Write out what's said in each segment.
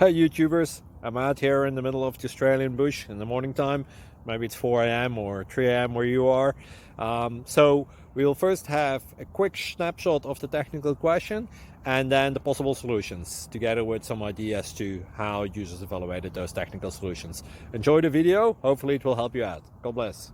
Hi YouTubers, I'm out here in the middle of the Australian bush in the morning time. Maybe it's 4 a.m. or 3 a.m. where you are. So we'll first have a quick snapshot of the technical question and then the possible solutions, together with some ideas to how users evaluated those technical solutions. Enjoy the video, hopefully it will help you out. God bless.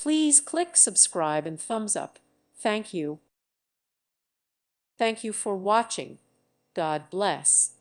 Please click subscribe and thumbs up. Thank you. Thank you for watching. God bless.